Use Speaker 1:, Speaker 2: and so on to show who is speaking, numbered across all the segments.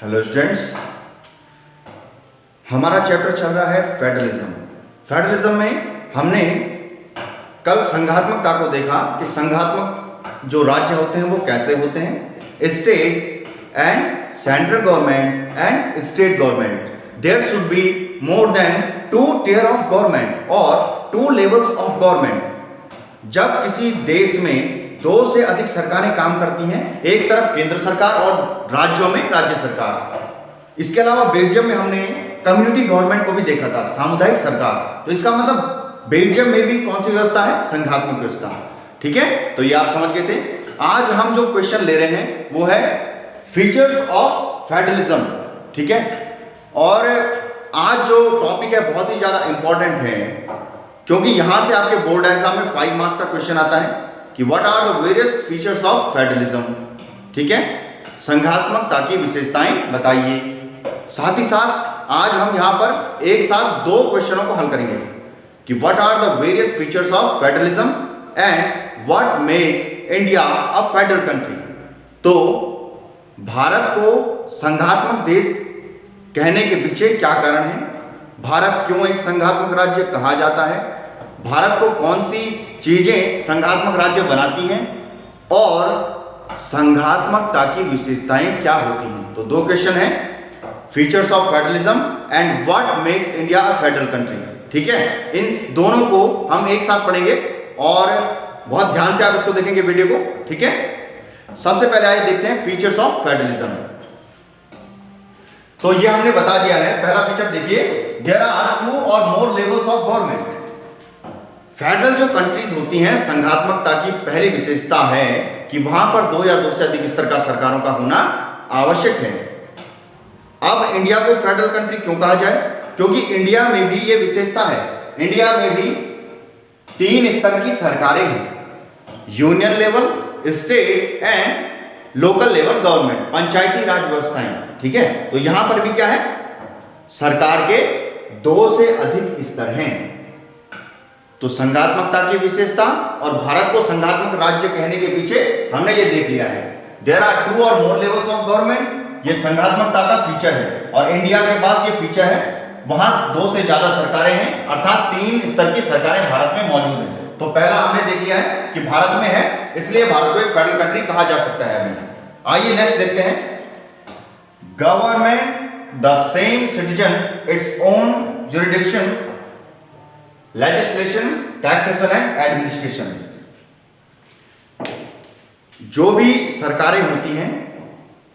Speaker 1: Hello students, हमारा chapter चल रहा है फेडरलिज्म। फेडरलिज्म में हमने कल संघात्मकता को देखा कि संघात्मक जो राज्य होते हैं वो कैसे होते हैं। State and central government and state government, there should be more than 2 tier of government और 2 levels ऑफ गवर्नमेंट। जब किसी देश में 2 से अधिक सरकारें काम करती हैं, एक तरफ केंद्र सरकार और राज्यों में राज्य सरकार। इसके अलावा बेल्जियम में हमने कम्युनिटी गवर्नमेंट को भी देखा था, सामुदायिक सरकार। तो इसका मतलब बेल्जियम में भी कौन सी व्यवस्था है? संघात्मक व्यवस्था। ठीक है, तो ये आप समझ गए थे। आज हम जो क्वेश्चन ले रहे हैं वो है फीचर्स ऑफ फेडरलिज्म। ठीक है, और आज जो टॉपिक है बहुत ही ज्यादा इंपॉर्टेंट है, क्योंकि यहां से आपके बोर्ड एग्जाम में 5 मार्क्स का क्वेश्चन आता है कि what are the various features of federalism. ठीक है, संघात्मकता की विशेषताएं बताइए। साथ ही साथ आज हम यहां पर एक साथ 2 क्वेश्चनों को हल करेंगे कि what are the various features of federalism and what makes India a federal country. तो भारत को संघात्मक देश कहने के पीछे क्या कारण है, भारत क्यों एक संघात्मक राज्य कहा जाता है, भारत को कौन सी चीजें संघात्मक राज्य बनाती हैं, और संघात्मकता की विशेषताएं क्या होती हैं। तो 2 क्वेश्चन हैं, features of federalism and what makes India a federal country. ठीक है, इन दोनों को हम एक साथ पढ़ेंगे और बहुत ध्यान से आप इसको देखेंगे वीडियो को। ठीक है, सबसे पहले आइए देखते हैं फीचर्स ऑफ फेडरलिज्म। तो ये हमने बता दिया है। पहला फीचर देखिए, there are 2 or more levels of government. Federal जो कंट्रीज होती हैं, संघात्मकता की पहली विशेषता है कि वहां पर 2 या 2 से अधिक स्तर का सरकारों का होना आवश्यक है। अब इंडिया को फेडरल कंट्री क्यों कहा जाए? क्योंकि इंडिया में भी ये विशेषता है। इंडिया में भी 3 स्तर की सरकारें हैं, union level, state and local level government, Panchayati Raj व्यवस्थाएं। ठीक है, तो यहां पर भी क्या है? सरकार के 2 से अधिक स्तर हैं। तो संघात्मकता की विशेषता और भारत को संघात्मक राज्य कहने के पीछे हमने ये देख लिया है। There are 2 or more levels of government, ये संघात्मकता का फीचर है। और इंडिया के पास ये फीचर है, वहां 2 से ज्यादा सरकारें हैं, अर्थात 3 स्तर की सरकारें भारत में मौजूद हैं। तो पहला हमने देख लिया है कि भारत में है, इसलिए भारत को एक फेडरल कंट्री कहा जा सकता है अभी। आइए नेक्स्ट देखते हैं, government the same citizen its own jurisdiction, legislation, taxation and administration. जो भी सरकारें होती हैं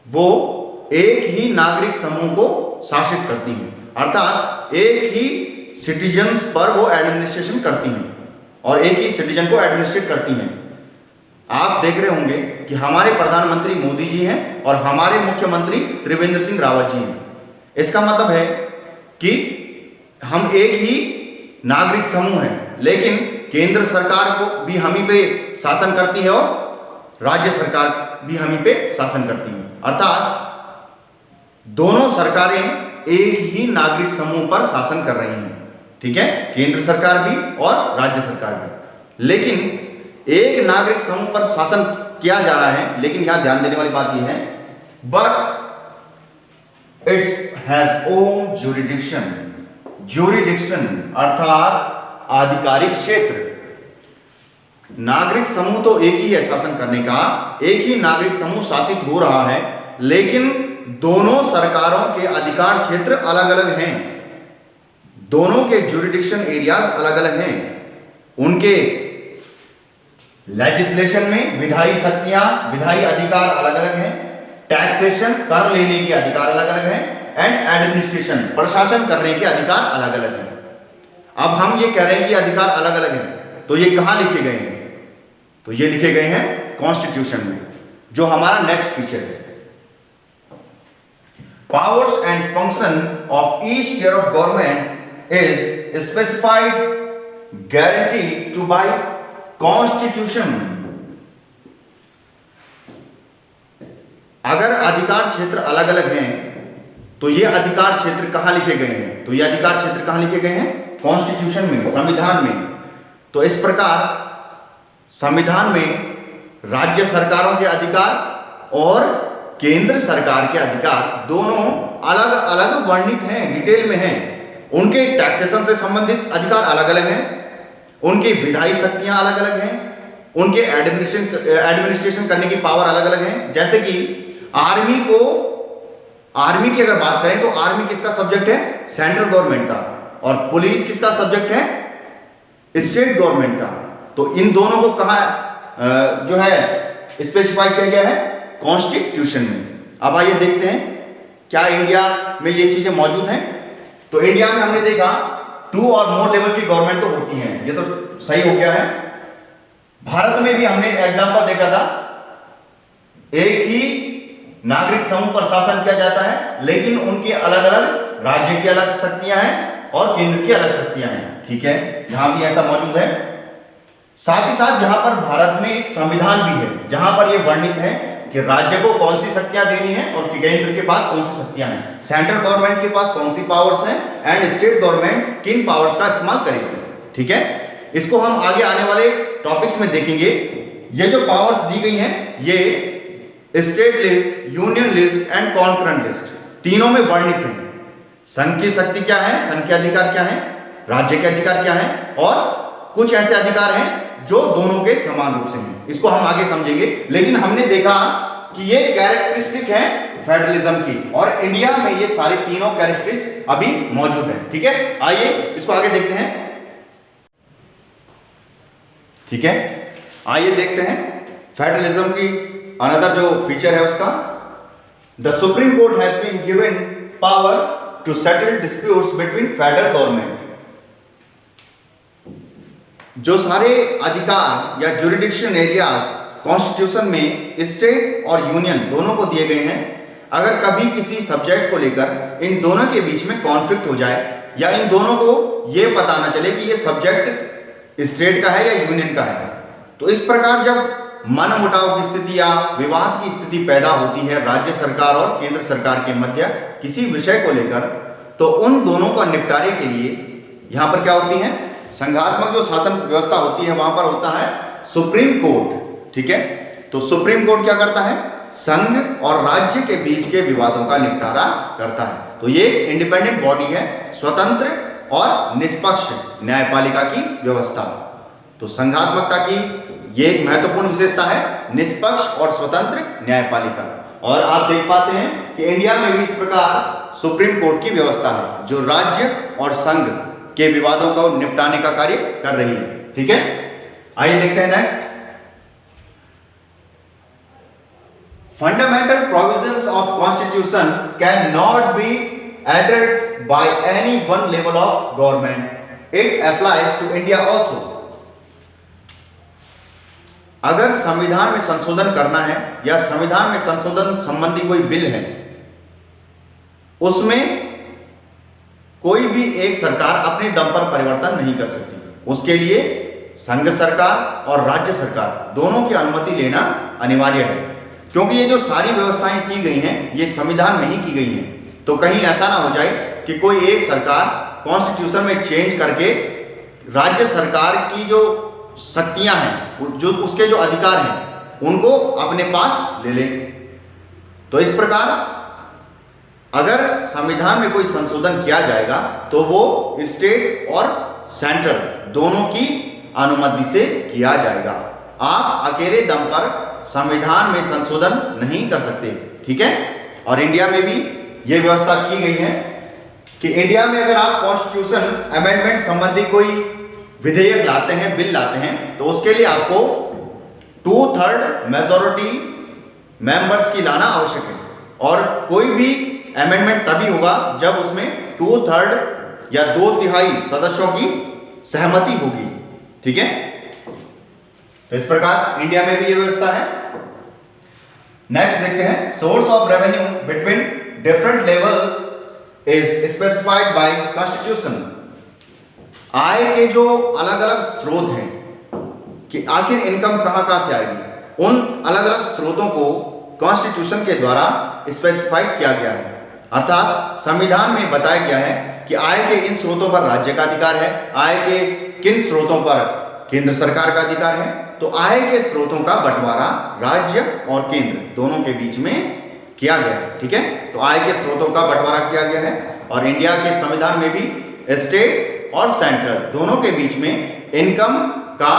Speaker 1: वो एक ही नागरिक समूह को शासित करती हैं, अर्थात एक ही सिटीजन्स पर वो एडमिनिस्ट्रेशन करती हैं और एक ही सिटीजन को एडमिनिस्ट्रेट करती हैं। आप देख रहे होंगे कि हमारे प्रधानमंत्री मोदी जी हैं और हमारे मुख्यमंत्री त्रिवेंद्र सिंह रावत जी हैं। इसका मतलब है कि हम एक ही नागरिक समूह हैं, लेकिन केंद्र सरकार को भी हम ही पे शासन करती है और राज्य सरकार भी हम ही पे शासन करती है, अर्थात दोनों सरकारें एक ही नागरिक समूह पर शासन कर रही हैं। ठीक है, केंद्र सरकार भी और राज्य सरकार भी, लेकिन एक नागरिक समूह पर शासन किया जा रहा है। लेकिन यहां ध्यान देने वाली बात यह है, but it's has own jurisdiction. Jurisdiction अर्थात आधिकारिक क्षेत्र। नागरिक समूह तो एक ही है शासन करने का, एक ही नागरिक समूह शासित हो रहा है, लेकिन दोनों सरकारों के अधिकार क्षेत्र अलग अलग हैं, दोनों के ज्यूरिडिक्शन एरियाज अलग अलग हैं। उनके लेजिस्लेशन में विधायी शक्तियां, विधायी अधिकार अलग अलग हैं, टैक्सेशन कर लेने के अधिकार अलग अलग हैं, एंड एडमिनिस्ट्रेशन प्रशासन करने के अधिकार अलग अलग हैं। अब हम ये कह रहे हैं कि अधिकार अलग अलग हैं, तो ये कहां लिखे गए हैं? तो ये लिखे गए हैं कॉन्स्टिट्यूशन में, जो हमारा नेक्स्ट फीचर है। Powers and function of each tier of government is specified guarantee to by constitution. अगर अधिकार क्षेत्र अलग अलग हैं तो ये अधिकार क्षेत्र कहां लिखे गए हैं? तो ये अधिकार क्षेत्र कहां लिखे गए हैं? कॉन्स्टिट्यूशन में, संविधान में। तो इस प्रकार संविधान में राज्य सरकारों के अधिकार और केंद्र सरकार के अधिकार दोनों अलग अलग वर्णित हैं, डिटेल में हैं। उनके टैक्सेशन से संबंधित अधिकार अलग अलग हैं, उनकी विधायी शक्तियां अलग अलग हैं, उनके एडमिनिस्ट्रेशन करने की पावर अलग अलग है। जैसे कि आर्मी की अगर बात करें तो आर्मी किसका सब्जेक्ट है? सेंट्रल गवर्नमेंट का। और पुलिस किसका सब्जेक्ट है? स्टेट गवर्नमेंट का। तो इन दोनों को कहा जो है स्पेसिफाई किया गया है कॉन्स्टिट्यूशन में। अब आइए देखते हैं क्या इंडिया में ये चीजें मौजूद हैं। तो इंडिया में हमने देखा 2 और मोर लेवल की गवर्नमेंट तो होती हैं, ये तो सही हो गया है। भारत में भी हमने एग्जांपल देखा था, एक ही नागरिक समूह पर शासन किया जाता है, लेकिन उनके अलग अलग राज्य की अलग शक्तियां हैं और केंद्र की अलग शक्तियां हैं। ठीक है, यहां भी ऐसा मौजूद है। साथ ही साथ यहां पर भारत में एक संविधान भी है जहां पर यह वर्णित है कि राज्य को कौन सी शक्तियां देनी है और केंद्र के पास कौन सी शक्तियां हैं, सेंट्रल गवर्नमेंट के पास कौन सी पावर्स हैं एंड स्टेट गवर्नमेंट किन पावर्स का इस्तेमाल करेगी। ठीक है, इसको हम आगे आने वाले टॉपिक्स में देखेंगे। ये जो पावर्स दी गई हैं ये state list, union list and concurrent list तीनों में वर्णित है। संघ की शक्ति क्या है, संघ के अधिकार क्या है, राज्य के अधिकार क्या है, और कुछ ऐसे अधिकार हैं जो दोनों के समान रूप से हैं। इसको हम आगे समझेंगे, लेकिन हमने देखा कि ये कैरेक्टरिस्टिक है फेडरलिज्म की, और इंडिया में ये सारे तीनों कैरेक्टरिस्टिक्स अभी मौजूद हैं। ठीक है, आइए इसको आगे देखते हैं। ठीक है, आइए देखते हैं फेडरलिज्म की अनदर जो फीचर है उसका। The supreme court has been given power to settle disputes between federal government. जो सारे अधिकार या जुरिडिक्शन एरियाज कॉन्स्टिट्यूशन में स्टेट और यूनियन दोनों को दिए गए हैं, अगर कभी किसी सब्जेक्ट को लेकर इन दोनों के बीच में कॉन्फ्लिक्ट हो जाए या इन दोनों को यह पता ना चले कि ये सब्जेक्ट स्टेट का है या यूनियन का है, तो इस प्रकार जब मनमुटाव की स्थिति या विवाद की स्थिति पैदा होती है राज्य सरकार और केंद्र सरकार के मध्य किसी विषय को लेकर, तो उन दोनों को निपटारे के लिए यहां पर क्या होती है, संघात्मक जो शासन व्यवस्था होती है वहां पर होता है सुप्रीम कोर्ट। ठीक है, तो सुप्रीम कोर्ट क्या करता है, संघ और राज्य के बीच के विवादों का निपटारा करता है। तो ये इंडिपेंडेंट बॉडी है, स्वतंत्र और निष्पक्ष न्यायपालिका की व्यवस्था। तो संघात्मकता की ये एक महत्वपूर्ण विशेषता है, निष्पक्ष और स्वतंत्र न्यायपालिका। और आप देख पाते हैं कि इंडिया में भी इस प्रकार सुप्रीम कोर्ट की व्यवस्था है जो राज्य और संघ के विवादों को निपटाने का कार्य कर रही है। ठीक है, आइए देखते हैं next. Fundamental provisions of constitution can not be added by any one level of government, it applies to India also. अगर संविधान में संशोधन करना है या संविधान में संशोधन संबंधी कोई बिल है, उसमें कोई भी एक सरकार अपने दम पर परिवर्तन नहीं कर सकती। उसके लिए संघ सरकार और राज्य सरकार दोनों की अनुमति लेना अनिवार्य है, क्योंकि ये जो सारी व्यवस्थाएं की गई हैं ये संविधान में ही की गई हैं। तो कहीं ऐसा ना हो जाए कि कोई एक सरकार कॉन्स्टिट्यूशन में चेंज करके राज्य सरकार की जो शक्तियां हैं, जो उसके जो अधिकार हैं, उनको अपने पास ले ले। तो इस प्रकार अगर संविधान में कोई संशोधन किया जाएगा तो वो स्टेट और सेंट्रल दोनों की अनुमति से किया जाएगा। आप अकेले दम पर संविधान में संशोधन नहीं कर सकते। ठीक है, और इंडिया में भी ये व्यवस्था की गई है कि इंडिया में अगर आप कॉन्स्टिट्यूशन अमेंडमेंट संबंधी कोई विधेयक लाते हैं, बिल लाते हैं, तो उसके लिए आपको 2/3 मेजॉरिटी मेंबर्स की लाना आवश्यक है। और कोई भी अमेंडमेंट तभी होगा जब उसमें 2/3 या 2/3 सदस्यों की सहमति होगी। ठीक है, तो इस प्रकार इंडिया में भी ये व्यवस्था है। नेक्स्ट देखते हैं, source of revenue between different level is specified by constitution. आय के जो अलग अलग स्रोत हैं कि आखिर इनकम कहां से आएगी, उन अलग अलग स्रोतों को कॉन्स्टिट्यूशन के द्वारा स्पेसिफाइड किया गया है। अर्थात संविधान में बताया गया है कि आय के इन स्रोतों पर राज्य का अधिकार है, आय के किन स्रोतों पर केंद्र सरकार का अधिकार है। तो आय के स्रोतों का बंटवारा राज्य और केंद्र दोनों के बीच में किया गया है। ठीक है, तो आय के स्रोतों का बंटवारा किया गया है और इंडिया के संविधान में भी स्टेट और सेंट्रल दोनों के बीच में इनकम का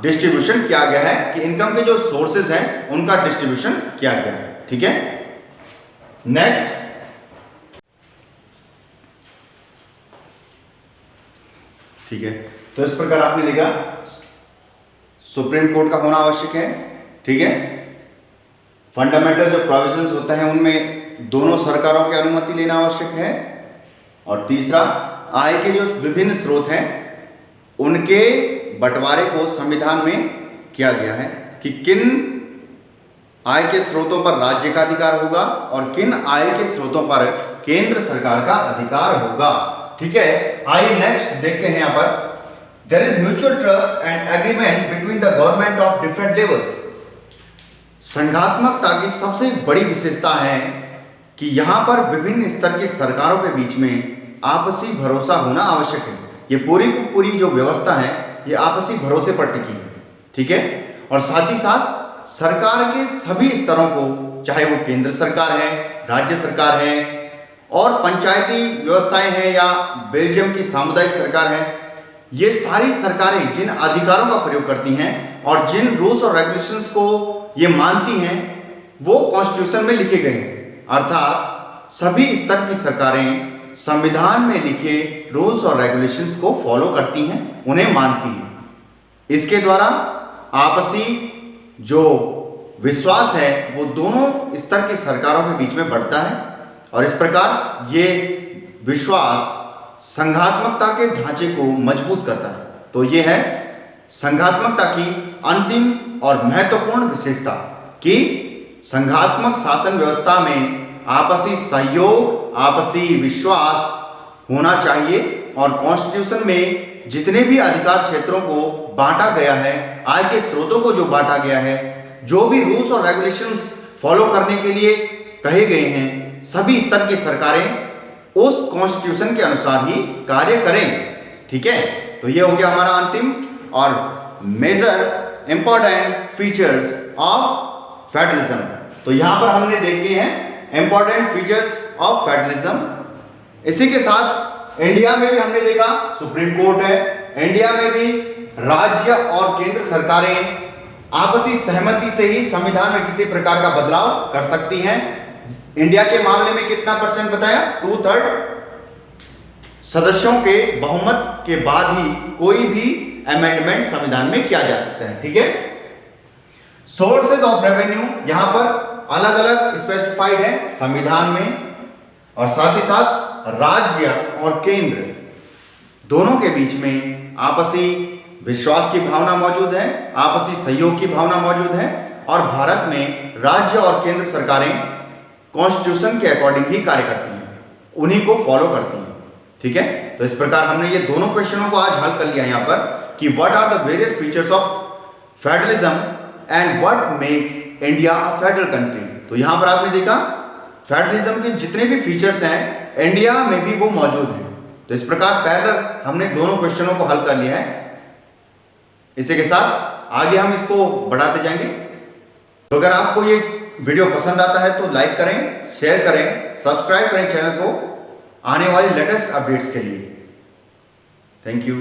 Speaker 1: डिस्ट्रीब्यूशन किया गया है कि इनकम के जो सोर्सेज हैं उनका डिस्ट्रीब्यूशन किया गया है। ठीक है, नेक्स्ट, ठीक है, तो इस प्रकार आपने लिखा सुप्रीम कोर्ट का होना आवश्यक है। ठीक है, फंडामेंटल जो प्रोविजंस होते हैं उनमें दोनों सरकारों की अनुमति लेना आवश्यक है। और तीसरा, आय के जो विभिन्न स्रोत हैं उनके बंटवारे को संविधान में किया गया है कि किन आय के स्रोतों पर राज्य का अधिकार होगा और किन आय के स्रोतों पर केंद्र सरकार का अधिकार होगा। ठीक है, आइए नेक्स्ट देखते हैं। यहां पर there is mutual trust and agreement between the government of different levels. संघात्मकता की सबसे बड़ी विशेषता है कि यहां पर विभिन्न स्तर की सरकारों के बीच में आपसी भरोसा होना आवश्यक है। ये पूरी की पूरी जो व्यवस्था है ये आपसी भरोसे पर टिकी है। ठीक है, और साथ ही साथ सरकार के सभी स्तरों को, चाहे वो केंद्र सरकार है, राज्य सरकार है और पंचायती व्यवस्थाएं हैं या बेल्जियम की सामुदायिक सरकार है, ये सारी सरकारें जिन अधिकारों का प्रयोग करती हैं और जिन रूल्स और रेगुलेशंस को ये मानती हैं वो कॉन्स्टिट्यूशन में लिखे गए हैं। अर्थात सभी स्तर की सरकारें संविधान में लिखे रूल्स और रेगुलेशंस को फॉलो करती हैं, उन्हें मानती हैं। इसके द्वारा आपसी जो विश्वास है वो दोनों स्तर की सरकारों के बीच में बढ़ता है और इस प्रकार ये विश्वास संघात्मकता के ढांचे को मजबूत करता है। तो ये है संघात्मकता की अंतिम और महत्वपूर्ण विशेषता कि संघात्मक शासन व्यवस्था में आपसी सहयोग, आपसी विश्वास होना चाहिए और कॉन्स्टिट्यूशन में जितने भी अधिकार क्षेत्रों को बांटा गया है, आय के स्रोतों को जो बांटा गया है, जो भी रूल्स और रेगुलेशंस फॉलो करने के लिए कहे गए हैं, सभी स्तर की सरकारें उस कॉन्स्टिट्यूशन के अनुसार ही कार्य करें। ठीक है, तो ये हो गया हमारा अंतिम और major important features of federalism. तो यहां पर हमने देखे हैं इंपॉर्टेंट फीचर्स ऑफ फेडरलिज्म। इसी के साथ इंडिया में भी हमने देखा सुप्रीम कोर्ट है, इंडिया में भी राज्य और केंद्र सरकारें आपसी सहमति से ही संविधान में किसी प्रकार का बदलाव कर सकती हैं। इंडिया के मामले में कितना % बताया, 2/3 सदस्यों के बहुमत के बाद ही कोई भी अमेंडमेंट संविधान में किया जा सकता है। ठीक है, सोर्सेज ऑफ रेवेन्यू यहां पर अलग अलग स्पेसिफाइड है संविधान में और साथ ही साथ राज्य और केंद्र दोनों के बीच में आपसी विश्वास की भावना मौजूद है, आपसी सहयोग की भावना मौजूद है और भारत में राज्य और केंद्र सरकारें कॉन्स्टिट्यूशन के अकॉर्डिंग ही कार्य करती हैं, उन्हीं को फॉलो करती हैं। ठीक है, तो इस प्रकार हमने ये दोनों क्वेश्चनों को आज हल कर लिया यहाँ पर कि what are the various features of federalism and what makes India a federal country. तो यहाँ पर आपने देखा फेडरलिज्म के जितने भी फीचर्स हैं इंडिया में भी वो मौजूद हैं। तो इस प्रकार पैरेलल हमने दोनों क्वेश्चनों को हल कर लिया है। इसी के साथ आगे हम इसको बढ़ाते जाएंगे। तो अगर आपको ये वीडियो पसंद आता है तो लाइक करें, शेयर करें, सब्सक्राइब करें चैनल को आने वाली लेटेस्ट अपडेट्स के लिए। Thank you.